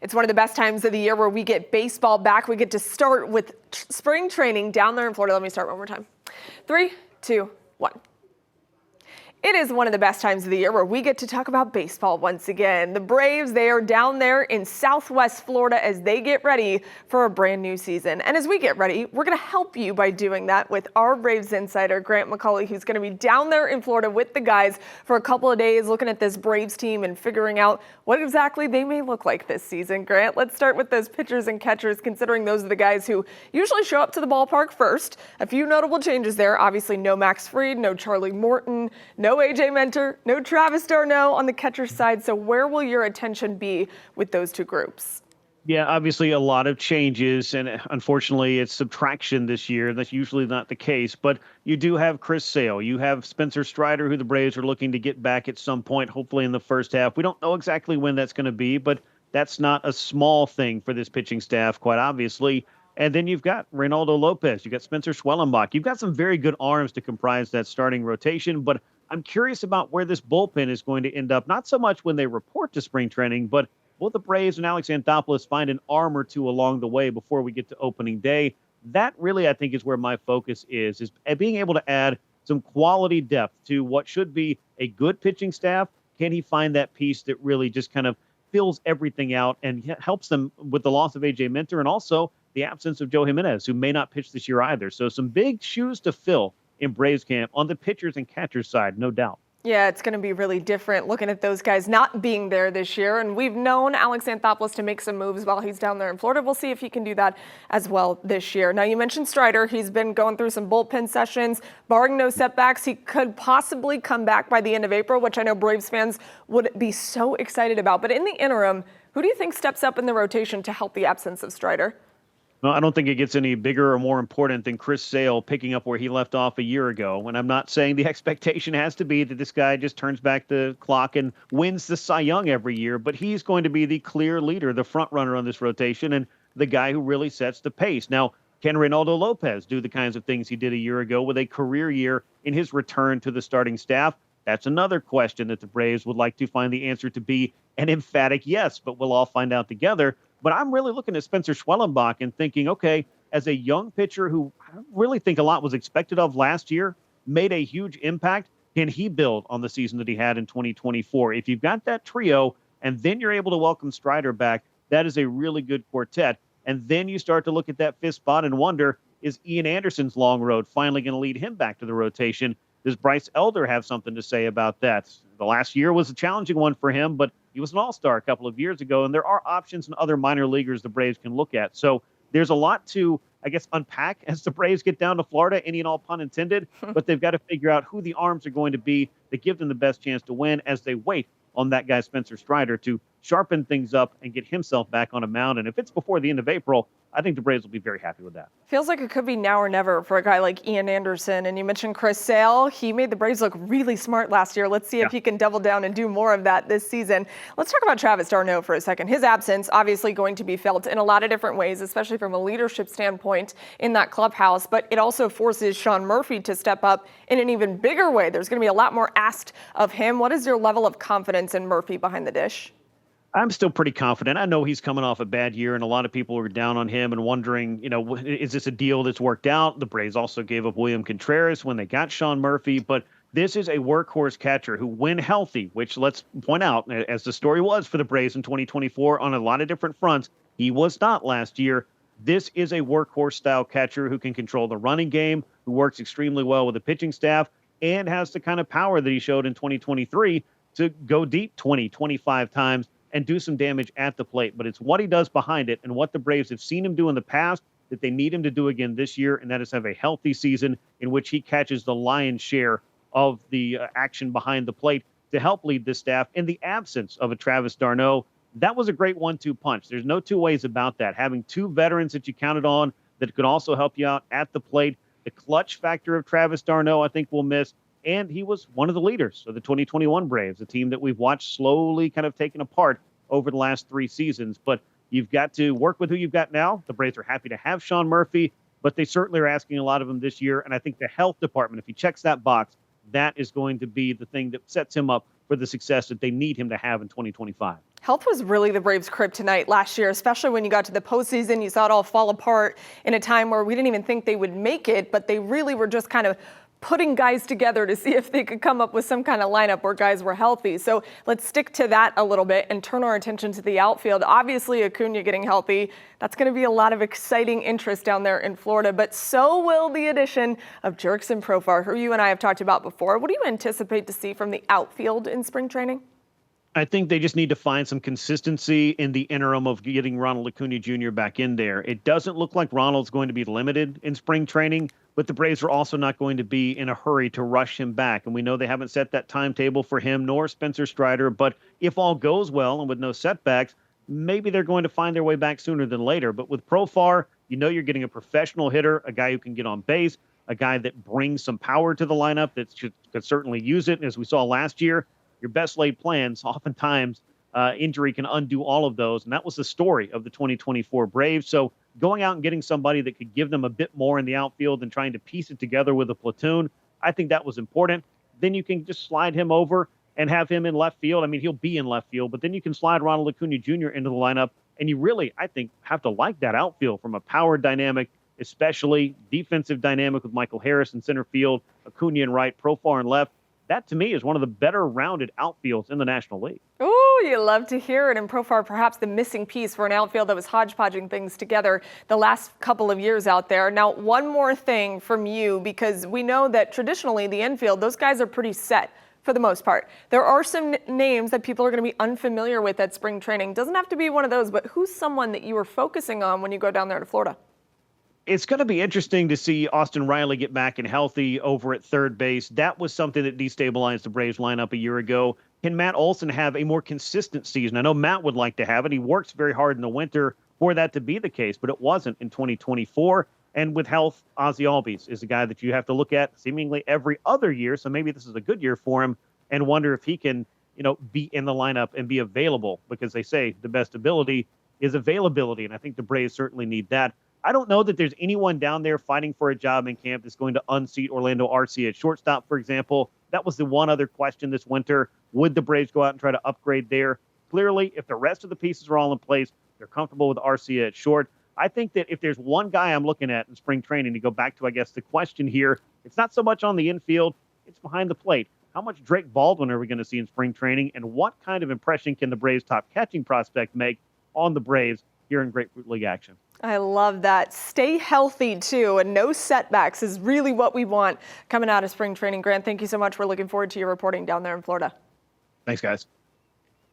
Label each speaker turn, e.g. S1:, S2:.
S1: It's one of the best times of the year where we get baseball back. We get to start with spring training down there in Florida. Let me start one more time. 3, 2, 1. It is one of the best times of the year where we get to talk about baseball once again. The Braves, they are down there in Southwest Florida as they get ready for a brand new season. And as we get ready, we're going to help you by doing that with our Braves insider, Grant McAuley, who's going to be down there in Florida with the guys for a couple of days looking at this Braves team and figuring out what exactly they may look like this season. Grant, let's start with those pitchers and catchers, considering those are the guys who usually show up to the ballpark first. A few notable changes there. Obviously, no Max Fried, no Charlie Morton, no AJ Mentor, no Travis d'Arnaud on the catcher side. So where will your attention be with those two groups?
S2: Yeah, obviously a lot of changes, and unfortunately it's subtraction this year. That's usually not the case, but you do have Chris Sale. You have Spencer Strider, who the Braves are looking to get back at some point, hopefully in the first half. We don't know exactly when that's going to be, but that's not a small thing for this pitching staff, quite obviously. And then you've got Reynaldo Lopez. You've got Spencer Schwellenbach. You've got some very good arms to comprise that starting rotation, but I'm curious about where this bullpen is going to end up, not so much when they report to spring training, but will the Braves and Alex Anthopoulos find an arm or two along the way before we get to opening day? That really, I think, is where my focus is being able to add some quality depth to what should be a good pitching staff. Can he find that piece that really just kind of fills everything out and helps them with the loss of AJ Minter and also the absence of Joe Jimenez, who may not pitch this year either. So some big shoes to fill in Braves camp on the pitchers and catchers side, no doubt.
S1: Yeah, it's going to be really different looking at those guys not being there this year. And we've known Alex Anthopoulos to make some moves while he's down there in Florida. We'll see if he can do that as well this year. Now, you mentioned Strider. He's been going through some bullpen sessions. Barring no setbacks, he could possibly come back by the end of April, which I know Braves fans would be so excited about. But in the interim, who do you think steps up in the rotation to help the absence of Strider?
S2: Well, I don't think it gets any bigger or more important than Chris Sale picking up where he left off a year ago. And I'm not saying the expectation has to be that this guy just turns back the clock and wins the Cy Young every year, but he's going to be the clear leader, the front runner on this rotation, and the guy who really sets the pace. Now, can Reynaldo Lopez do the kinds of things he did a year ago with a career year in his return to the starting staff? That's another question that the Braves would like to find the answer to be an emphatic yes, but we'll all find out together. But I'm really looking at Spencer Schwellenbach and thinking, okay, as a young pitcher who I really think a lot was expected of last year, made a huge impact, can he build on the season that he had in 2024? If you've got that trio and then you're able to welcome Strider back, that is a really good quartet. And then you start to look at that fifth spot and wonder, is Ian Anderson's long road finally going to lead him back to the rotation? Does Bryce Elder have something to say about that? The last year was a challenging one for him, but he was an all-star a couple of years ago, and there are options in other minor leaguers the Braves can look at. So there's a lot to, I guess, unpack as the Braves get down to Florida, any and all pun intended, but they've got to figure out who the arms are going to be that give them the best chance to win as they wait on that guy Spencer Strider to sharpen things up and get himself back on a mound. And if it's before the end of April, I think the Braves will be very happy with that.
S1: Feels like it could be now or never for a guy like Ian Anderson. And you mentioned Chris Sale. He made the Braves look really smart last year. Let's see if he can double down and do more of that this season. Let's talk about Travis d'Arnaud for a second. His absence obviously going to be felt in a lot of different ways, especially from a leadership standpoint in that clubhouse. But it also forces Sean Murphy to step up in an even bigger way. There's going to be a lot more asked of him. What is your level of confidence in Murphy behind the dish?
S2: I'm still pretty confident. I know he's coming off a bad year, and a lot of people are down on him and wondering, is this a deal that's worked out? The Braves also gave up William Contreras when they got Sean Murphy, but this is a workhorse catcher who, when healthy, which let's point out, as the story was for the Braves in 2024 on a lot of different fronts, he was not last year. This is a workhorse-style catcher who can control the running game, who works extremely well with the pitching staff, and has the kind of power that he showed in 2023 to go deep 20, 25 times and do some damage at the plate. But it's what he does behind it and what the Braves have seen him do in the past that they need him to do again this year, and that is have a healthy season in which he catches the lion's share of the action behind the plate to help lead this staff in the absence of a Travis d'Arnaud. That was a great 1-2 punch. There's no two ways about that. Having two veterans that you counted on that could also help you out at the plate. The clutch factor of Travis d'Arnaud, I think, we'll miss. And he was one of the leaders of the 2021 Braves, a team that we've watched slowly kind of taken apart over the last 3 seasons. But you've got to work with who you've got now. The Braves are happy to have Sean Murphy, but they certainly are asking a lot of him this year. And I think the health department, if he checks that box, that is going to be the thing that sets him up for the success that they need him to have in 2025.
S1: Health was really the Braves' kryptonite last year, especially when you got to the postseason. You saw it all fall apart in a time where we didn't even think they would make it, but they really were just kind of putting guys together to see if they could come up with some kind of lineup where guys were healthy. So let's stick to that a little bit and turn our attention to the outfield. Obviously, Acuna getting healthy, that's going to be a lot of exciting interest down there in Florida, but so will the addition of Jurickson Profar, who you and I have talked about before. What do you anticipate to see from the outfield in spring training?
S2: I think they just need to find some consistency in the interim of getting Ronald Acuna Jr. back in there. It doesn't look like Ronald's going to be limited in spring training, but the Braves are also not going to be in a hurry to rush him back. And we know they haven't set that timetable for him nor Spencer Strider. But if all goes well and with no setbacks, maybe they're going to find their way back sooner than later. But with Profar, you know you're getting a professional hitter, a guy who can get on base, a guy that brings some power to the lineup that could certainly use it. As we saw last year, your best laid plans, oftentimes injury can undo all of those. And that was the story of the 2024 Braves. So going out and getting somebody that could give them a bit more in the outfield and trying to piece it together with a platoon, I think that was important. Then you can just slide him over and have him in left field. I mean, he'll be in left field, but then you can slide Ronald Acuna Jr. into the lineup. And you really, I think, have to like that outfield from a power dynamic, especially defensive dynamic with Michael Harris in center field, Acuna in right, Profar in left. That, to me, is one of the better rounded outfields in the National League.
S1: Ooh, you love to hear it. And Profar, perhaps the missing piece for an outfield that was hodgepodging things together the last couple of years out there. Now, one more thing from you, because we know that traditionally the infield, those guys are pretty set for the most part. There are some names that people are going to be unfamiliar with at spring training. Doesn't have to be one of those, but who's someone that you are focusing on when you go down there to Florida?
S2: It's going to be interesting to see Austin Riley get back and healthy over at third base. That was something that destabilized the Braves lineup a year ago. Can Matt Olson have a more consistent season? I know Matt would like to have it. He works very hard in the winter for that to be the case, but it wasn't in 2024. And with health, Ozzie Albies is a guy that you have to look at seemingly every other year. So maybe this is a good year for him and wonder if he can, be in the lineup and be available, because they say the best ability is availability. And I think the Braves certainly need that. I don't know that there's anyone down there fighting for a job in camp that's going to unseat Orlando Arcia at shortstop, for example. That was the one other question this winter. Would the Braves go out and try to upgrade there? Clearly, if the rest of the pieces are all in place, they're comfortable with Arcia at short. I think that if there's one guy I'm looking at in spring training, to go back to, I guess, the question here, it's not so much on the infield, it's behind the plate. How much Drake Baldwin are we going to see in spring training, and what kind of impression can the Braves' top catching prospect make on the Braves here in Grapefruit League action?
S1: I love that. Stay healthy, too, and no setbacks is really what we want coming out of spring training. Grant, thank you so much. We're looking forward to your reporting down there in Florida.
S2: Thanks, guys.